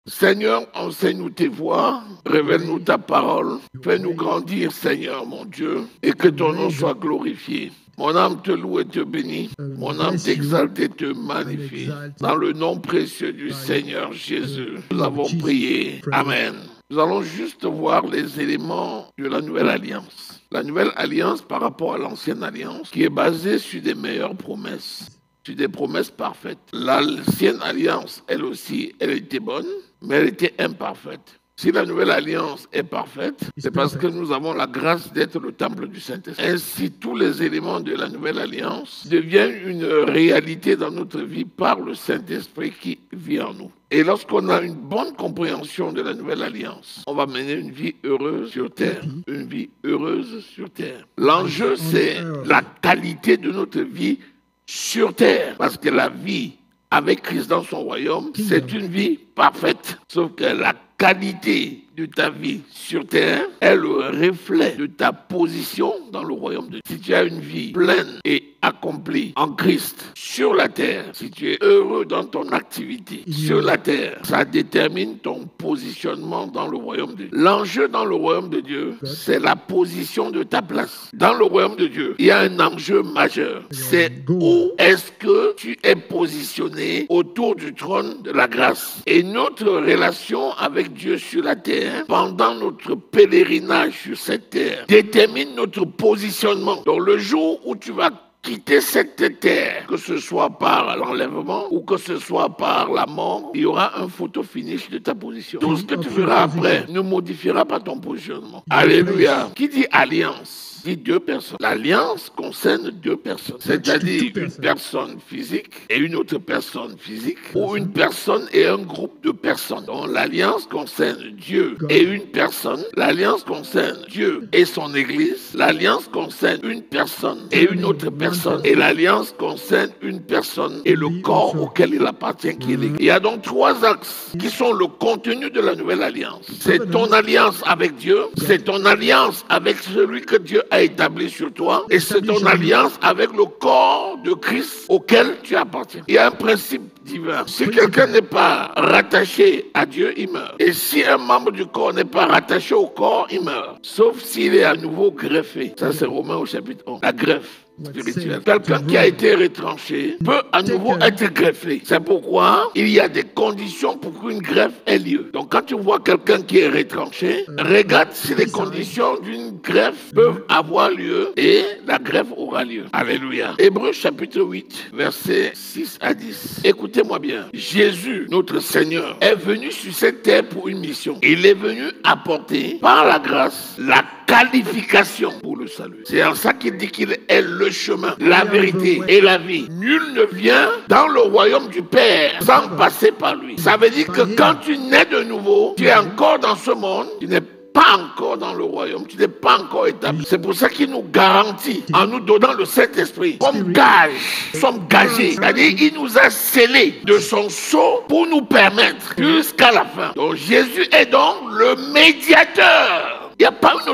Seigneur, enseigne-nous tes voies, révèle-nous ta parole, fais-nous grandir, Seigneur, mon Dieu, et que ton nom soit glorifié. Mon âme te loue et te bénit, mon âme t'exalte et te magnifie. Dans le nom précieux du Seigneur Jésus, nous avons prié. Amen. Nous allons juste voir les éléments de la nouvelle alliance. La nouvelle alliance par rapport à l'ancienne alliance, qui est basée sur des meilleures promesses, sur des promesses parfaites. L'ancienne alliance, elle aussi, elle était bonne, mais elle était imparfaite. Si la nouvelle alliance est parfaite, c'est parce que nous avons la grâce d'être le temple du Saint-Esprit. Ainsi, tous les éléments de la nouvelle alliance deviennent une réalité dans notre vie par le Saint-Esprit qui vit en nous. Et lorsqu'on a une bonne compréhension de la nouvelle alliance, on va mener une vie heureuse sur terre. Une vie heureuse sur terre. L'enjeu, c'est la qualité de notre vie sur terre. Parce que la vie avec Christ dans son royaume, c'est une vie parfaite. Sauf que la qualité de ta vie sur terre est le reflet de ta position dans le royaume de Dieu. Si tu as une vie pleine et accomplie en Christ sur la terre, si tu es heureux dans ton activité sur la terre, ça détermine ton positionnement dans le royaume de Dieu. L'enjeu dans le royaume de Dieu, c'est la position de ta place. Dans le royaume de Dieu, il y a un enjeu majeur. C'est où est-ce que tu es positionné autour du trône de la grâce. Et notre relation avec Dieu sur la terre, pendant notre pèlerinage sur cette terre, détermine notre positionnement. Donc le jour où tu vas quitter cette terre, que ce soit par l'enlèvement ou que ce soit par la mort, il y aura un photo finish de ta position. Tout ce que tu feras après ne modifiera pas ton positionnement. Alléluia. Qui dit alliance? Dit deux personnes. L'alliance concerne deux personnes, c'est-à-dire une personne physique et une autre personne physique, ou une personne et un groupe de personnes. Donc l'alliance concerne Dieu et une personne, l'alliance concerne Dieu et son Église, l'alliance concerne une personne et une autre personne, et l'alliance concerne une personne et le corps auquel il appartient, qui est l'Église. Il y a donc trois axes qui sont le contenu de la nouvelle alliance. C'est ton alliance avec Dieu, c'est ton alliance avec celui que Dieu a établi sur toi, et c'est ton alliance avec le corps de Christ auquel tu appartiens. Il y a un principe divin. Si quelqu'un n'est pas rattaché à Dieu, il meurt. Et si un membre du corps n'est pas rattaché au corps, il meurt. Sauf s'il est à nouveau greffé. Ça, c'est Romains au chapitre 11. La greffe spirituelle. Quelqu'un qui a été retranché peut à nouveau être greffé. C'est pourquoi il y a des conditions pour qu'une greffe ait lieu. Donc quand tu vois quelqu'un qui est retranché, regarde si les conditions d'une greffe peuvent avoir lieu et la greffe aura lieu. Alléluia. Hébreux chapitre 8, versets 6 à 10. Écoutez-moi bien. Jésus, notre Seigneur, est venu sur cette terre pour une mission. Il est venu apporter par la grâce la qualification pour le salut. C'est en ça qu'il dit qu'il est le chemin, la vérité et la vie. Nul ne vient dans le royaume du Père sans passer par lui. Ça veut dire que quand tu nais de nouveau, tu es encore dans ce monde, tu n'es pas encore dans le royaume, tu n'es pas encore établi. C'est pour ça qu'il nous garantit, en nous donnant le Saint-Esprit, comme gage, nous sommes gagés. C'est-à-dire, il nous a scellés de son sceau pour nous permettre jusqu'à la fin. Donc Jésus est donc le médiateur. Il n'y a pas un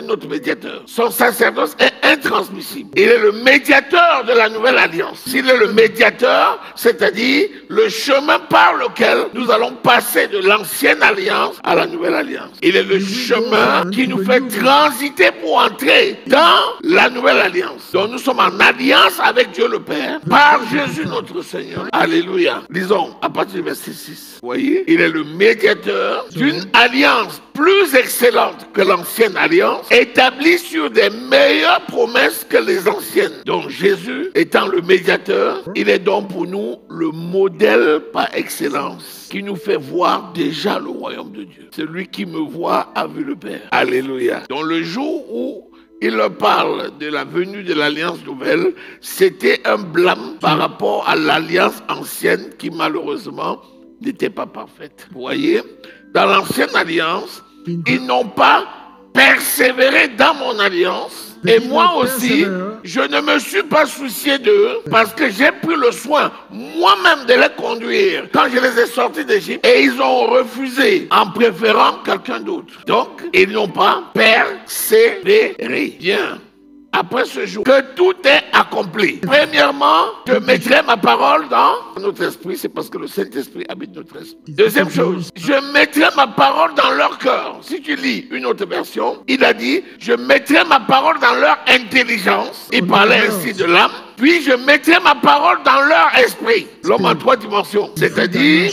autre médiateur. Son sacerdoce est intransmissible. Il est le médiateur de la nouvelle alliance. S'il est le médiateur, c'est-à-dire le chemin par lequel nous allons passer de l'ancienne alliance à la nouvelle alliance. Il est le chemin qui nous fait transiter pour entrer dans la nouvelle alliance. Donc nous sommes en alliance avec Dieu le Père par Jésus notre Seigneur. Alléluia. Lisons à partir du verset 6. Vous voyez, il est le médiateur d'une alliance plus excellente que l'ancienne alliance, établie sur des meilleures promesses que les anciennes. Donc Jésus étant le médiateur, il est donc pour nous le modèle par excellence qui nous fait voir déjà le royaume de Dieu. Celui qui me voit a vu le Père. Alléluia. Donc le jour où il leur parle de la venue de l'alliance nouvelle, c'était un blâme par rapport à l'alliance ancienne qui malheureusement n'était pas parfaite. Vous voyez, dans l'ancienne alliance, ils n'ont pas persévéré dans mon alliance. Et moi aussi, je ne me suis pas soucié d'eux parce que j'ai pris le soin moi-même de les conduire quand je les ai sortis d'Égypte. Et ils ont refusé en préférant quelqu'un d'autre. Donc, ils n'ont pas persévéré. Bien. après ce jour, que tout est accompli. Premièrement, je mettrai ma parole dans notre esprit, c'est parce que le Saint-Esprit habite notre esprit. Deuxième chose, je mettrai ma parole dans leur cœur. Si tu lis une autre version, il a dit, je mettrai ma parole dans leur intelligence. Il parlait ainsi de l'âme. Puis je mettrai ma parole dans leur esprit. L'homme en 3 dimensions. C'est-à-dire,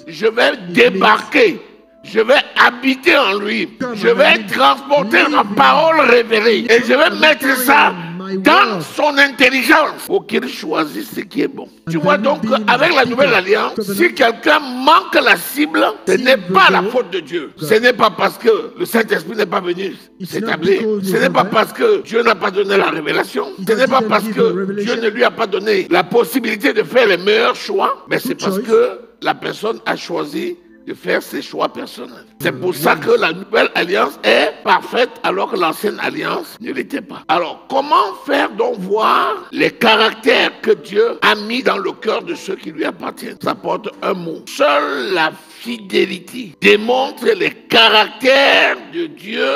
je vais débarquer. Je vais habiter en lui. Je vais transporter ma parole révélée. Et je vais mettre ça dans son intelligence pour qu'il choisisse ce qui est bon. Tu vois donc, avec la nouvelle alliance, si quelqu'un manque la cible, ce n'est pas la faute de Dieu. Ce n'est pas parce que le Saint-Esprit n'est pas venu s'établir. Ce n'est pas parce que Dieu n'a pas donné la révélation. Ce n'est pas parce que Dieu ne lui a pas donné la possibilité de faire les meilleurs choix. Mais c'est parce que la personne a choisi de faire ses choix personnels. C'est pour ça que la nouvelle alliance est parfaite alors que l'ancienne alliance ne l'était pas. Alors, comment faire donc voir les caractères que Dieu a mis dans le cœur de ceux qui lui appartiennent? Ça porte un mot. Seule la fidélité démontre les caractères de Dieu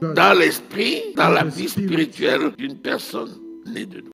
dans l'esprit, dans la vie spirituelle d'une personne née de nous.